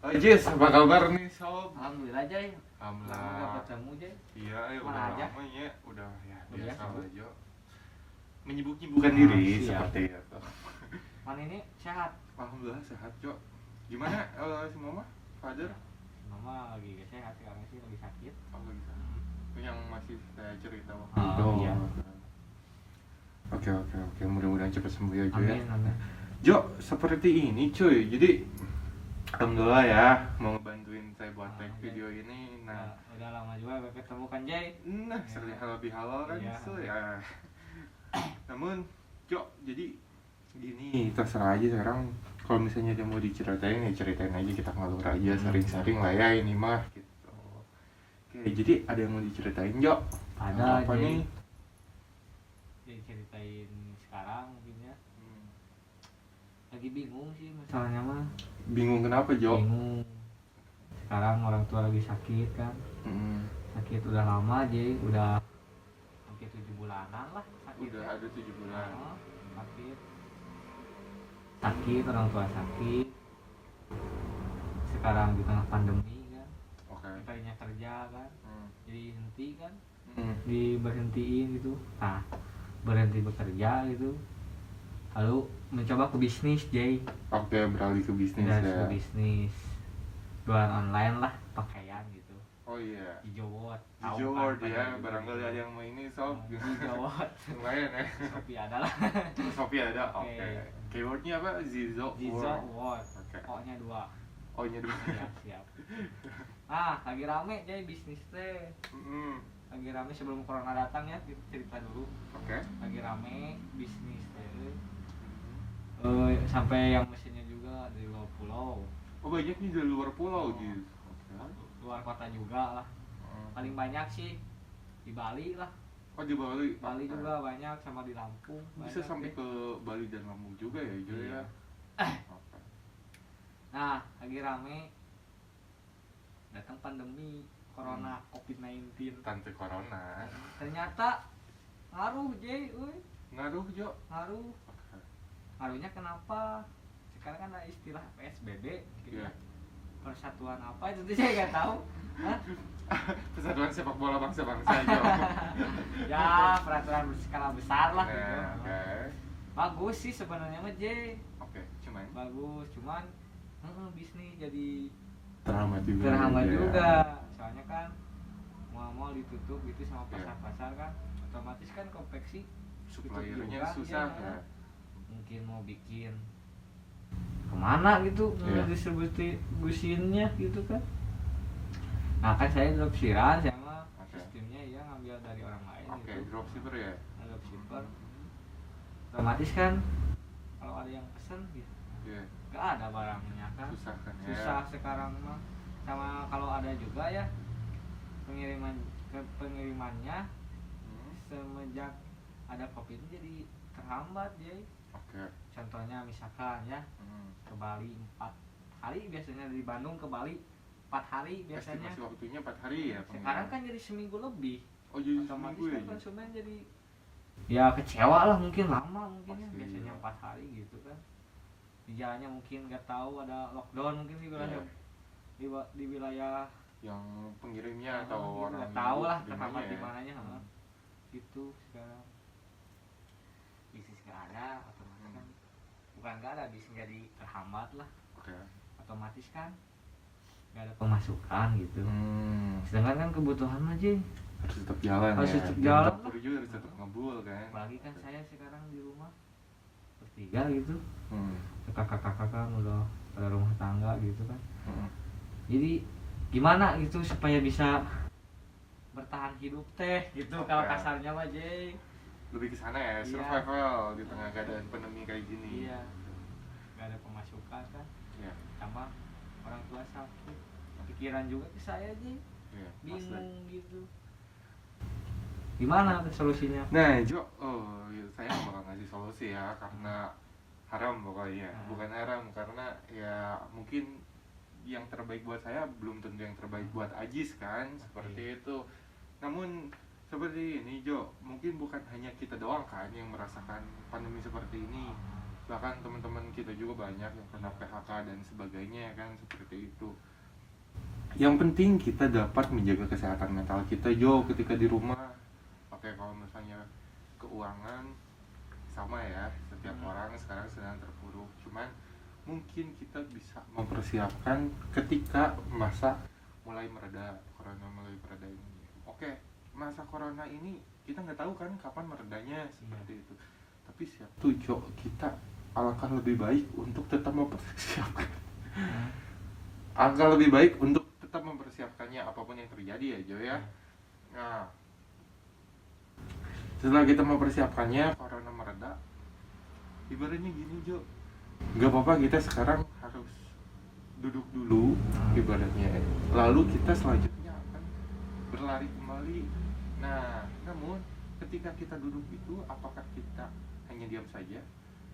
Oh Jis, apa kabar nih Sob? Alhamdulillah Jay. Lama gak Alhamdulillah. ketemu Jay. Iya, Mana udah aja? lama ya, udah ya Udah biasa sibuk. lah Jo. Menyibuk-nyibukkan diri siap. seperti itu. Mana ini sehat? Alhamdulillah sehat Jo. Gimana si Mama, Father? Mama lagi gak sehat sekarang sih, lagi sakit. Oh lagi sana. Itu yang masih saya cerita waktu Oh, itu. iya. Oke, mudah-mudahan cepat sembuh ya Jo ya. Amin. Jo, seperti ini cuy. Jadi alhamdulillah ya mau ngebantuin saya buat Ah, tag oke. video ini. Nah, Udah lama juga gak ketemu kan Jay. nah sering halal bihalal kan Iya. so ya. Namun Jo, jadi gini terserah aja sekarang kalau misalnya dia mau diceritain ya ceritain aja, kita ngalur aja, sering-sering lah ya ini mah gitu. Oke, jadi ada yang mau diceritain Jo? Ada Apa Jay. nih? Jadi ceritain sekarang mungkin ya. Lagi bingung sih masalahnya mah. Bingung kenapa Jo? Bingung. Sekarang orang tua lagi sakit kan. Hmm, Sakit udah lama Jay, udah hampir 7 bulanan lah sakit. udah ada 7 bulan. Sakit, orang tua sakit. Sekarang di tengah pandemi kan, Oke. tadinya kerja kan, jadi henti kan, Hmm. diberhentiin gitu. Nah, berhenti bekerja gitu, lalu mencoba ke bisnis Jay. Oke, beralih ke bisnis Udah ya. ke bisnis, jualan online lah, pakaian gitu. Oh iya. Hijauwot, Jord ya, barangkali ada yang mau ini sob. Hijauwot. Lumayan ya. Shopee ada lah. Shopee ada. Oke. Oke. Keywordnya apa? Zizo. Zizo Word, Oke. O-nya 2. Oh nya dulu. Siap. Ah, lagi rame Jay bisnis teh. Hmm. Lagi rame sebelum corona datang ya, kita cerita dulu. Oke. Lagi rame bisnis teh. Sampai yang mesinnya juga dari luar pulau, Oh banyaknya dari luar pulau gitu. Oke. luar kota juga lah. Paling banyak sih di Bali lah. Oh di Bali. Bali Oke. juga banyak, sama di Lampung. Bisa banyak sampai deh. ke Bali dan Lampung juga ya Jo Iya. ya. Oke. Nah, lagi rame. Datang pandemi corona COVID-19. Tante Corona. Ternyata ngaruh Jay, Ngaruh Jo. ngaruh. Oke. Ngaruhnya kenapa? Sekarang kan ada istilah PSBB gitu Iya. ya. Persatuan apa itu tuh saya nggak tahu. Hah? Persatuan sepak bola bangsa-bangsa Jo. Ya, peraturan berskala besar lah gitu. Nah, oke. Bagus sih sebenarnya mah J. Oke, cuman Bagus, cuman bisnis jadi terhambat juga. terhambat ya. juga. Soalnya kan mal ditutup gitu sama Iya. pasar-pasar kan. Otomatis kan konveksi Suppliernya juga, susah ya. ya. Mungkin mau bikin kemana gitu Iya. distribusiinnya gitu kan. Nah kan saya dropshipper sama Oke. sistemnya ya ngambil dari orang lain Oke, gitu. dropshipper ya. Dropshipper otomatis kan kalau ada yang pesen gitu Iya, nggak ada barangnya kan, susah kan ya. susah sekarang mah. Sama kalau ada juga ya pengirimannya Hmm, semenjak ada covid ini jadi terhambat ya. Oke. Contohnya misalkan ya ke Bali 4 hari, biasanya dari Bandung ke Bali 4 hari biasanya. Estimasi waktunya 4 hari ya. Sekarang kan jadi seminggu lebih. Oh jadi Otomatis seminggu ya. kan konsumen jadi ya kecewa lah, mungkin lama mungkin ya, Pasti, biasanya ya. 4 hari gitu kan. Di jalannya mungkin nggak tahu ada lockdown mungkin di wilayah Iya. di wilayah Yang pengirimnya atau orang nggak tahu lah terimanya terhambat ya. di mananya. Gitu sekarang bisnis nggak ada, otomatis kan bukan nggak ada, bisnis jadi terhambat lah, Oke. otomatis kan nggak ada pemasukan gitu. Sedangkan kan kebutuhan aja, Harus tetap jalan Harus ya. tetap Dan jalan dapur juga harus tetap ngebul kan. apalagi kan saya sekarang di rumah bertiga gitu, Hmm. kakak-kakak kan udah pada rumah tangga gitu kan. Hmm. Jadi gimana gitu supaya bisa bertahan hidup teh gitu. Oke. Kalau kasarnya mah Jay. Lebih ke sana ya, Iya. survival di tengah keadaan pandemi kayak gini. Iya, nggak ada pemasukan kan, Iya. tambah orang tua sakit, pikiran juga ke saya aja Iya. bingung gitu. Gimana solusinya? Nah, Jo, saya nggak bakal ngasih solusi ya, karena haram pokoknya. Bukan haram, karena ya mungkin yang terbaik buat saya belum tentu yang terbaik buat Ajis kan, seperti itu. Namun seperti ini Jo, mungkin bukan hanya kita doang kan yang merasakan pandemi seperti ini. bahkan teman-teman kita juga banyak yang kena PHK dan sebagainya kan, seperti itu. Yang penting kita dapat menjaga kesehatan mental kita Jo ketika di rumah. Oke, kalau misalnya keuangan sama ya, setiap orang sekarang sedang terpuruk, cuman mungkin kita bisa mempersiapkan ketika masa mulai mereda, corona mulai mereda ini. Oke, masa corona ini kita nggak tahu kan kapan meredanya, seperti itu. Tapi siap tuh Jo, kita alangkah lebih baik untuk tetap mempersiapkan. Alangkah lebih baik untuk tetap mempersiapkannya apapun yang terjadi ya Jo ya. Nah, setelah kita mempersiapkannya, corona mereda, ibaratnya gini Jo, nggak apa-apa kita sekarang harus duduk dulu ibaratnya, lalu kita selanjutnya akan berlari kembali. Nah, namun ketika kita duduk itu, apakah kita hanya diam saja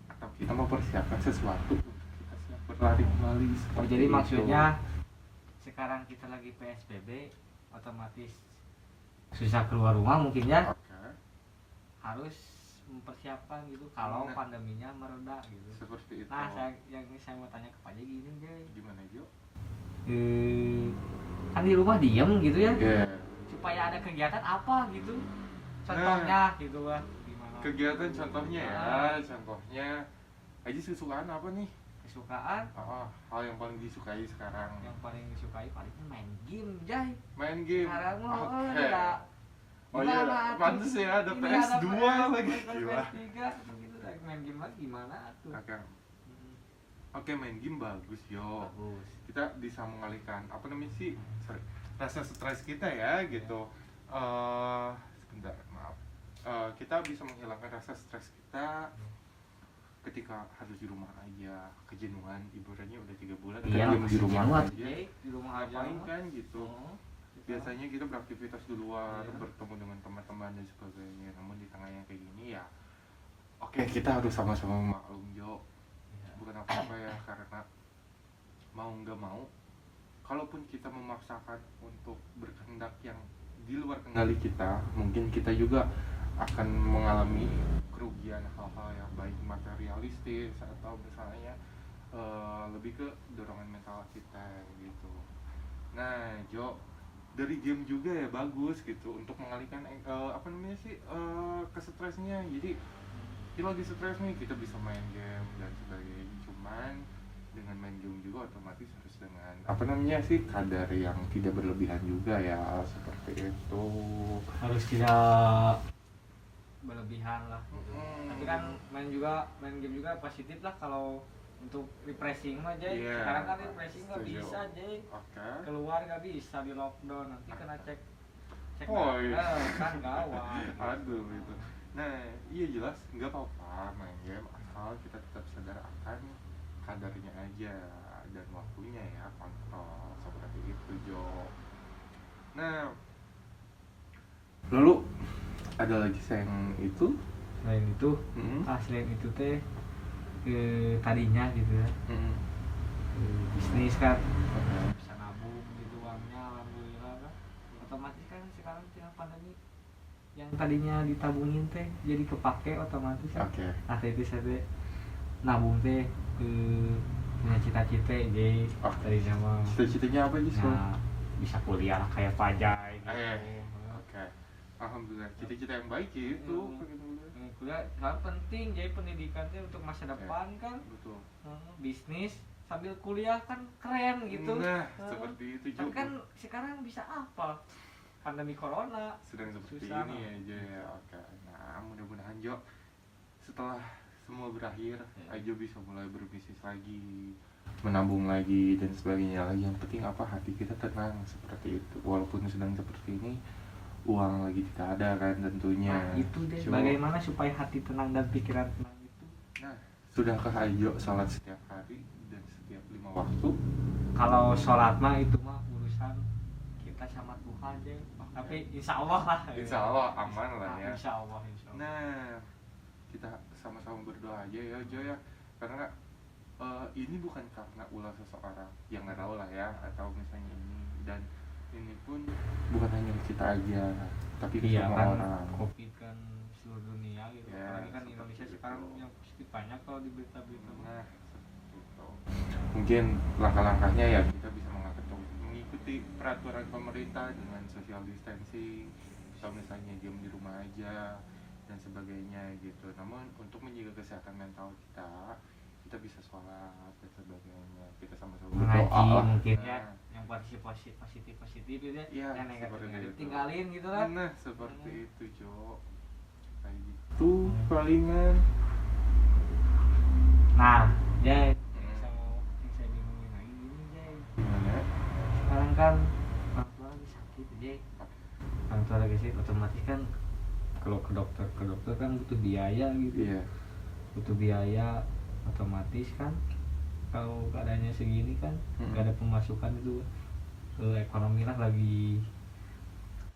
atau kita mempersiapkan sesuatu untuk kita siap berlari kembali? Oh, jadi maksudnya sekarang kita lagi PSBB, otomatis susah keluar rumah mungkin ya. Oke. Harus mempersiapkan gitu kalau Nah, pandeminya mereda gitu. seperti itu. Nah, saya mau tanya ke Pak Jai gini, Jay. Gimana Jo? Kan di rumah diem gitu ya. Yeah. Supaya ada kegiatan apa gitu. Contohnya gitu lah. Gimana? Kegiatan contohnya ya, contohnya Aji kesukaan apa nih? Kesukaan Hal yang paling disukai sekarang. yang paling disukai paling main game, Jay. Main game. Sekarang mah Oke. ya. Oh iya, Gimana pantes tuh? ya ada Ini PS2 lagi. ada Gila. PS3 gitu lagi main game lagi gimana tuh? Oke, main game bagus yo. Bagus. Kita bisa mengalihkan apa namanya sih? Sorry, rasa stres kita ya gitu. Sebentar, maaf. Kita bisa menghilangkan rasa stres kita ketika harus di rumah aja, kejenuhan, ibaratnya udah 3 bulan Iya, kan di rumah jenuh, aja. di rumah aja Ngapain mah. kan gitu. Biasanya kita beraktivitas di luar, Iya. bertemu dengan teman-teman dan sebagainya. Namun di tengah yang kayak gini ya, oke, kita harus sama-sama maklum Jo. Iya. Bukan apa-apa ya, karena mau nggak mau, kalaupun kita memaksakan untuk berkehendak yang di luar kendali kita, mungkin kita juga akan mengalami kerugian hal-hal yang baik materialistis atau misalnya lebih ke dorongan mental kita gitu. Nah Jo, dari game juga ya bagus gitu untuk mengalihkan apa namanya sih kesetresnya. Jadi kita lagi stres nih, kita bisa main game dan sebagainya. Cuman dengan main game juga otomatis harus dengan apa namanya sih kadar yang tidak berlebihan juga ya, seperti itu. Harus tidak berlebihan lah gitu. Hmm. Tapi kan main game juga positif lah kalau untuk refreshing mah Jay. Iya, Sekarang kan refreshing nggak setuju. bisa Jay. Oke. Keluar nggak bisa di lockdown, nanti kena cek Oh, iya. kan gawat. Aduh itu. Nah iya jelas nggak apa-apa main game asal kita tetap sadar akan kadarnya aja dan waktunya ya, kontrol seperti itu Jo. Nah lalu ada lagi yang itu Selain itu, selain itu teh tadinya gitu ya. Bisnis kan bisa nabung gitu uangnya, alhamdulillah kan. Otomatis kan sekarang dengan pandemi yang tadinya ditabungin teh jadi kepake otomatis kan. Oke. Nah itu saya nabung teh punya cita-cita jadi dari zaman Cita-citanya apa sih? nah, bisa kuliah kayak Pajai gitu. Oke. Alhamdulillah, cita-cita yang baik ya itu. Kuliah sangat penting, jadi pendidikan teh untuk masa depan kan. Betul. Bisnis sambil kuliah kan keren gitu. Nah, seperti itu Tapi juga. kan sekarang bisa apa? Pandemi corona. Sedang seperti Susah, ini aja ya. Oke. Nah, mudah-mudahan Jo setelah semua berakhir, Ajo bisa mulai berbisnis lagi, menabung lagi dan sebagainya lagi. Yang penting apa, hati kita tenang seperti itu. Walaupun sedang seperti ini, uang lagi tidak ada kan tentunya. Nah, itu deh. Jo, Bagaimana supaya hati tenang dan pikiran tenang itu? nah, sudahkah Ajo sholat setiap hari dan setiap 5 waktu? Kalau sholat mah itu mah urusan kita sama Tuhan deh. Tapi insya Allah lah. Insya Allah aman lah ya. Insya Allah. Nah, kita sama-sama berdoa aja ya Jo ya, karena ini bukan karena ulah seseorang yang nggak tahu lah ya, atau misalnya ini, dan ini pun bukan hanya kita aja, tapi ke Iya semua kan, orang. COVID kan seluruh dunia gitu. Ya, Apalagi kan seperti Indonesia itu. sekarang yang positif banyak kalau di berita-berita. Nah, seperti itu. Mungkin langkah-langkahnya ya kita bisa mengikuti peraturan pemerintah dengan social distancing, atau misalnya diam di rumah aja dan sebagainya gitu. Namun untuk menjaga kesehatan mental kita bisa sholat dan sebagainya. Kita sama-sama berdoa Mengaji lah. mungkin Nah, ya, yang positif gitu ya, ya, yang negatif seperti itu. tinggalin gitu lah. Nah, seperti itu Jo. Kayak gitu palingan. Nah, Jay, yang saya bingungin lagi gini, Jay. Gimana? Sekarang kan orang tua lagi sakit, Jay. Orang tua lagi sakit, otomatis kan kalau ke dokter kan butuh biaya gitu. Iya. Butuh biaya, otomatis kan kalau keadaannya segini kan nggak ada pemasukan itu, ekonomi lah lagi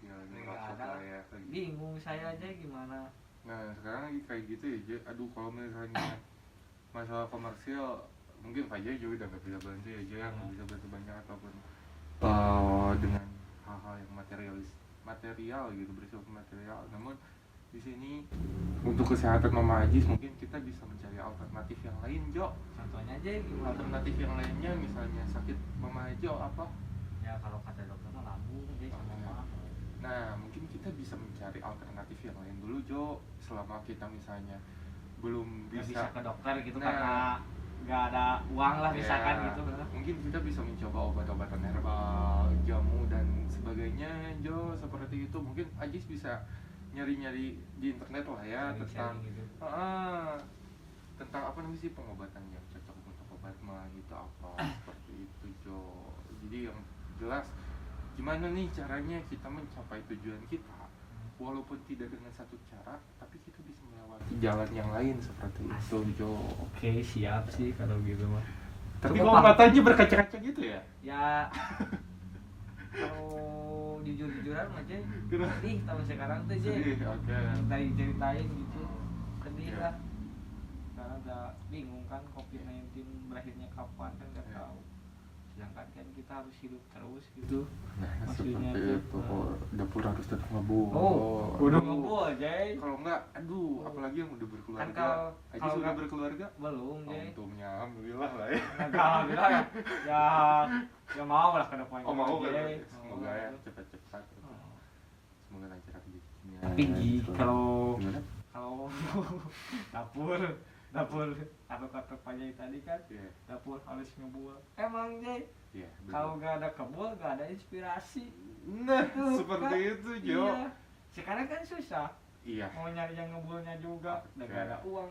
Ya, lagi nggak rosot ada. lah ya. Bingung saya aja gimana. Nah, sekarang lagi kayak gitu ya, Jo. Aduh, kalau misalnya masalah komersial, mungkin Fajar juga udah gak bisa bantu ya, Jo. Yang bisa bantu banyak ataupun dengan hal-hal yang material gitu, bersifat material. Namun di sini untuk kesehatan Mama Ajis mungkin kita bisa mencari alternatif yang lain, Jo. Contohnya aja gimana? Alternatif yang lainnya misalnya sakit Mama Jo apa? Ya kalau kata dokter mah lambung aja sama mah. Nah, mungkin kita bisa mencari alternatif yang lain dulu, Jo. Selama kita misalnya belum Nggak bisa ke dokter gitu Nah, karena nggak ada uang lah misalkan ya, gitu. mungkin kita bisa mencoba obat-obatan herbal, jamu dan sebagainya, Jo. Seperti itu. Mungkin Ajis bisa nyari-nyari di internet lah ya tentang gitu. tentang apa namanya sih pengobatan yang cocok untuk obat mah itu apa seperti itu, Jo. Jadi yang jelas gimana nih caranya kita mencapai tujuan kita, walaupun tidak dengan satu cara tapi kita bisa melewati jalan yang lain seperti itu, Jo. Oke, siap sih kalau gitu mah. Tapi Coba, kok Pak. matanya berkaca-kaca gitu ya? Ya kalau jujur-jujuran aja sedih tahun sekarang tuh aja. Sedih, oke. Ceritain gitu. Sedih Oke. lah. Karena udah bingung kan COVID-19 berakhirnya kapan kan nggak Ya. tahu. Sedangkan kan kita harus hidup terus gitu. Nah, Maksudnya seperti tuh, itu. Dapur harus tetap ngebul. udah Aduh. ngebul Jay. Kalau enggak, aduh, apalagi yang udah berkeluarga. Kan kalau Ajis udah nggak- berkeluarga? belum Jay. Untungnya alhamdulillah lah ya. Alhamdulillah ya mau lah ke depannya. Oh, mau kan? Jay. Semoga ya cepat-cepat. Oh. Semoga lancar rezekinya. Tapi Ji, Gitu. kalau Gimana? dapur atau kata Pak Jai tadi kan Iya. dapur harus ngebul. Emang Jay, Iya, betul. kalau nggak ada kebul nggak ada inspirasi. Nah, Tuh, seperti kan? itu, Jo. Iya. Sekarang kan susah. Iya. Mau nyari yang ngebulnya juga, udah nggak ada uang.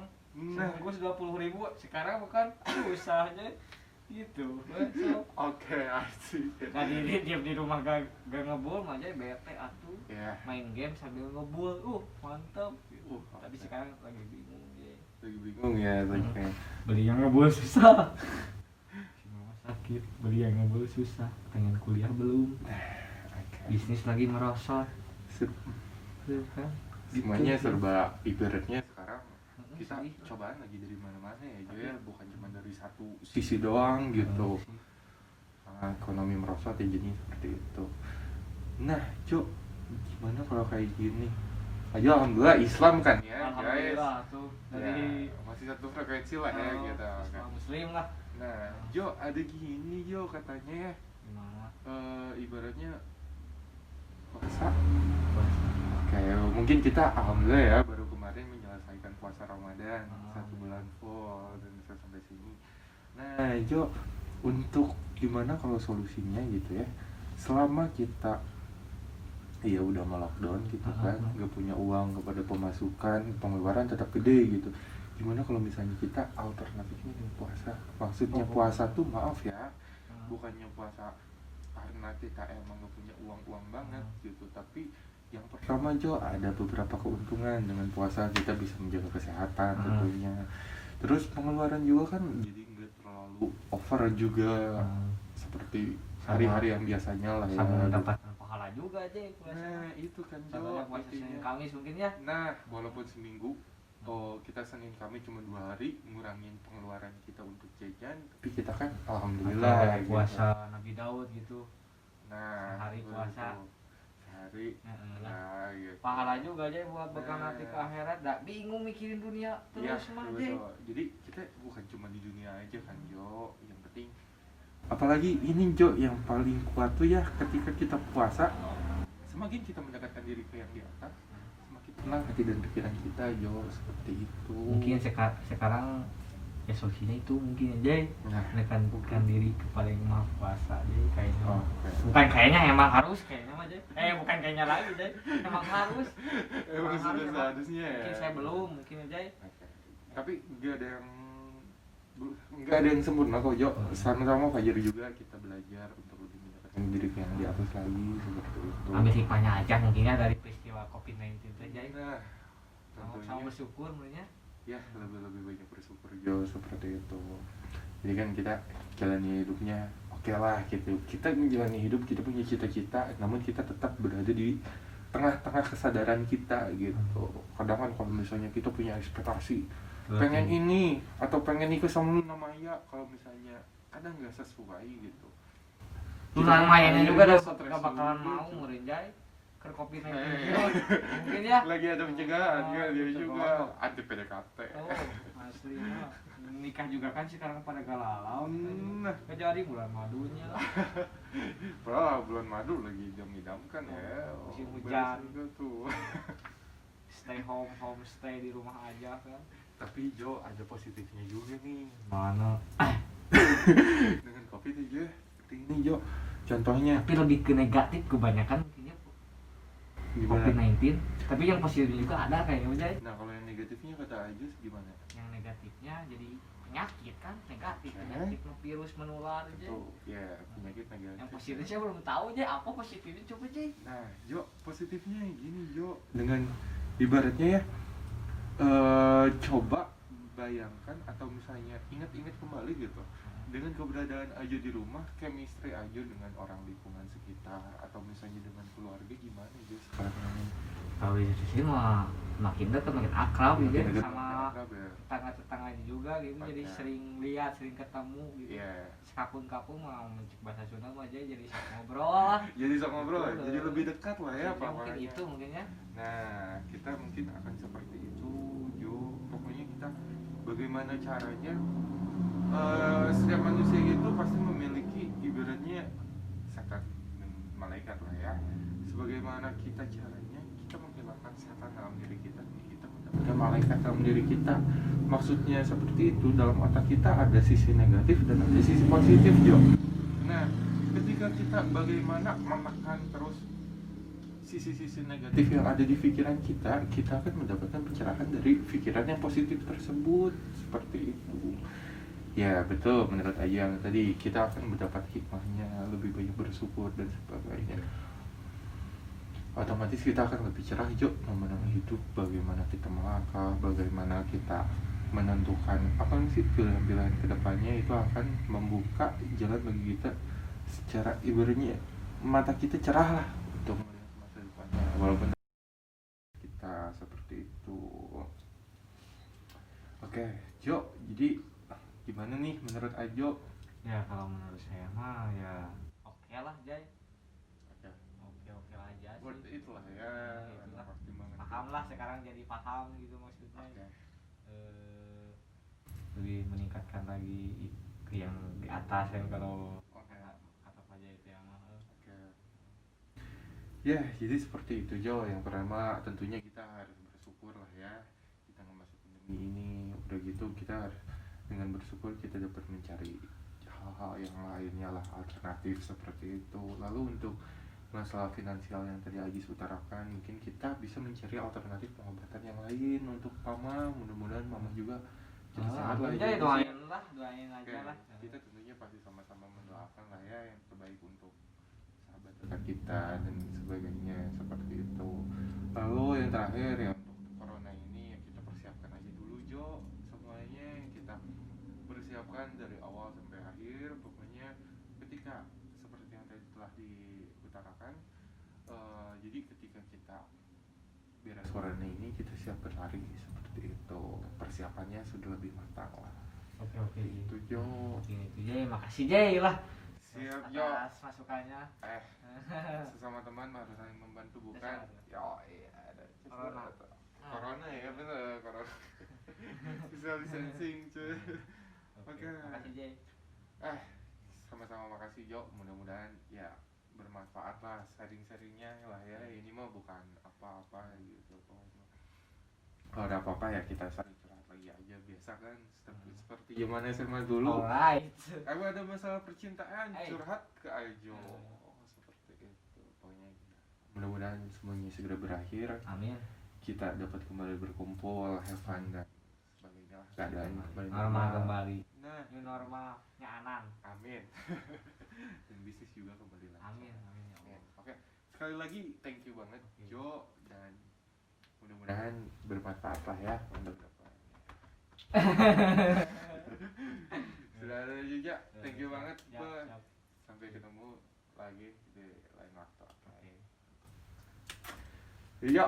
Nah, Sebungkus 20.000, sekarang bukan susahnya gitu. So, oke, asik. nah diam di rumah gak ngebul, mah Jay bete atuh. Ya, Main game sambil ngebul, mantap. Tapi oke. sekarang lagi bingung Jay. Lagi bingung ya, lagi. Beli yang ngebul susah. Si mama sakit, beli yang ngebul susah. Pengen kuliah belum, Oke. bisnis lagi merosot. Sip. Tuh kan. Semuanya Gitu sih. serba ibaratnya sekarang kita Sedih. cobaan lagi dari mana-mana ya, Jo ya, bukan cuma dari satu sisi doang gitu. Ekonomi merosot ya, jadi seperti itu. Nah, Jo, gimana kalau kayak gini? Aja alhamdulillah Islam kan ya, guys. Alhamdulillah tuh dari Ya, masih satu frekuensi lah ya gitu. Islam Muslim lah. Nah, Jo, ada gini Jo katanya ya, Gimana? ibaratnya puasa. Kayak mungkin kita alhamdulillah ya baru kemarin menyelesaikan puasa Ramadan 1 bulan full dan bisa sampai sini. Nah, Jo, untuk gimana kalau solusinya gitu ya? Selama kita ya udah melockdown gitu kan, nggak punya uang, nggak pada pemasukan, pengeluaran tetap gede gitu. Gimana kalau misalnya kita alternatifnya dengan puasa? Maksudnya puasa tuh maaf ya, bukannya puasa karena kita emang nggak punya uang banget gitu, tapi yang pertama Jo, ada beberapa keuntungan dengan puasa. Kita bisa menjaga kesehatan tentunya, terus pengeluaran juga kan jadi nggak terlalu over juga seperti hari-hari yang biasanya lah ya. Sama mendapatkan pahala juga aja puasa. Nah itu kan Jo, Contohnya puasa intinya. Senin Kamis mungkin ya. Nah walaupun seminggu kita Senin Kamis cuma 2 hari ngurangin pengeluaran kita untuk jajan, tapi kita kan alhamdulillah Atau gitu. puasa Nabi Daud gitu. Nah Sehari betul. puasa. sehari. Heeh. Nah, gitu. Pahala juga aja buat bekal Nah. nanti ke akhirat. Dak bingung mikirin dunia Iya, terus mah betul. aja. Jadi kita bukan cuma di dunia aja kan Jo, yang penting apalagi ini Jo yang paling kuat tuh ya ketika kita puasa, semakin kita mendekatkan diri ke yang di atas, semakin tenang hati dan pikiran kita Jo, seperti itu. Mungkin sekarang ya solusinya itu mungkin aja Nah, mendekatkan diri kepada yang maha kuasa aja kayaknya. oke. Bukan kayaknya, emang harus kayaknya mah aja. Bukan kayaknya lagi aja. Emang harus. Emang sudah emang. seharusnya ya. Mungkin saya belum, mungkin aja. Oke. Tapi nggak ada yang sempurna kok Jo. Sama-sama Fajar juga kita belajar untuk lebih mendekatkan diri ke yang di atas lagi seperti itu. Ambil hikmahnya aja mungkinnya dari peristiwa COVID-19 itu aja. Nah, Sama tentunya bersyukur menurutnya. ya lebih banyak bersyukur Jo seperti itu. Jadi kan kita jalani hidupnya oke lah gitu. Kita menjalani hidup, kita punya cita-cita, namun kita tetap berada di tengah-tengah kesadaran kita gitu. Kadang kan kalau misalnya kita punya ekspektasi pengen ini atau pengen nikah sama Luna Maya, kalau misalnya kadang nggak sesuai gitu. Luna Mayanya juga udah gak bakalan mau merenjai ke COVID-19. Eh. Mungkin ya. Lagi ada pencegahan kan dia pencegahan. juga anti PDKT. Oh, asli mah. Nikah juga kan sekarang pada galau. Nah, Kecuali bulan madunya. bulan madu lagi idam-idamkan ya. Musim Oh, hujan. beres juga tuh. Stay homestay di rumah aja kan. Tapi Jo ada positifnya juga nih Mana? dengan COVID aja seperti ini Jo. Contohnya Tapi lebih ke negatif kebanyakan mungkinnya gimana? COVID-19. Tapi yang positifnya juga ada kayaknya aja. Nah kalau yang negatifnya kata Ajus gimana? Yang negatifnya jadi penyakit kan, negatif Oke. penyakit virus menular aja. Itu ya penyakit negatif. Yang positifnya saya belum tahu aja apa positifnya, coba aja. Nah Jo positifnya gini Jo, dengan ibaratnya ya coba bayangkan atau misalnya ingat-ingat kembali gitu dengan keberadaan Ajo di rumah, chemistry Ajo dengan orang lingkungan sekitar atau misalnya dengan keluarga gimana Jo sekarang ini? Kalau di sini mah makin dekat makin akrab Makin gitu dekat, sama makin akrab ya. tetangga-tetangganya juga gitu. Jadi Oke. sering lihat, sering ketemu gitu. Iya. Sekapun-kapun mah mencik bahasa Sunda mah aja jadi sok ngobrol lah. Jadi sama ngobrol ya, Betul. jadi lebih dekat lah ya Ya, mungkin pokoknya. itu mungkin ya. Nah, kita mungkin akan seperti itu, Jo. Pokoknya kita bagaimana caranya setiap manusia itu pasti memiliki ibaratnya setan dan malaikat lah ya. Sebagaimana kita caranya kita menghilangkan setan dalam diri kita mendapatkan malaikat dalam diri kita. Maksudnya seperti itu, dalam otak kita ada sisi negatif dan ada sisi positif Jo. Nah, ketika kita bagaimana menekan terus sisi-sisi negatif yang ada di pikiran kita, kita akan mendapatkan pencerahan dari pikiran yang positif tersebut. Seperti itu. Ya betul, menurut Ayang tadi kita akan mendapat hikmahnya, lebih banyak bersyukur dan sebagainya. Otomatis kita akan lebih cerah Jo memandang hidup, bagaimana kita melangkah, bagaimana kita menentukan apa sih pilihan-pilihan kedepannya, itu akan membuka jalan bagi kita secara ibaratnya mata kita cerah lah untuk melihat masa depannya, walaupun kita seperti itu. Oke Jo, jadi gimana nih menurut Ajo? Ya kalau menurut saya mah ya oke lah Jay. Oke. Oke aja sih. Worth it lah ya, Itulah. pertimbangan. Paham lah sekarang jadi paham gitu maksudnya. Oke. Lebih meningkatkan lagi ke yang di atas kan kalau Oke. kata Pak Jay itu yang mahal. Oke. Ya, jadi seperti itu Jo. Yang pertama tentunya kita harus bersyukur lah ya. Kita nggak pandemi ini, udah gitu kita harus dengan bersyukur kita dapat mencari hal-hal yang lainnya lah, alternatif seperti itu. Lalu untuk masalah finansial yang tadi Ajis utarakan, mungkin kita bisa mencari alternatif pengobatan yang lain untuk Mama. Mudah-mudahan Mama juga jadi sehat lah Jay Jo. doain Oke, aja lah. kita tentunya pasti sama-sama mendoakan lah ya yang terbaik untuk sahabat dekat kita dan sebagainya seperti itu. Lalu yang terakhir ya, untuk corona ini ya kita persiapkan aja dulu Jo, semuanya kita persiapkan dari awal sampai akhir. Pokoknya ketika seperti yang tadi telah diutarakan, jadi ketika kita beres corona ini kita siap berlari seperti itu, persiapannya sudah lebih matang lah. Oke Itu Jo. itu Jay, makasih Jay lah. Siap, Jo. atas masukannya. Sesama teman harus saling membantu bukan? Betul. Yo, iya ada. Corona. Corona ya bener, corona. Social distancing cuy. Oke. Makasih Jay. Sama-sama makasih Jo. Mudah-mudahan ya bermanfaat lah sharing-sharingnya lah ya. Ini mah bukan apa-apa gitu. Kalau ada apa-apa ya kita saling curhat lagi aja biasa kan seperti zaman SMA dulu. Alright. Aku ada masalah percintaan, Hey. curhat ke Ajo. Seperti itu. Pokoknya mudah-mudahan semuanya segera berakhir. Amin. Kita dapat kembali berkumpul, have fun dan sebagainya lah. Keadaan kembali Normal kembali. Nah, New normal nyanan. amin. Dan bisnis juga kembali lancar. Amin. Amin ya Allah. Oke, sekali lagi thank you banget Oke. Jo dan mudah-mudahan bermanfaat lah ya untuk kedepannya. Sudah ada juga, thank you banget. Siap, siap. Sampai ketemu lagi di lain waktu. Oke. Iya.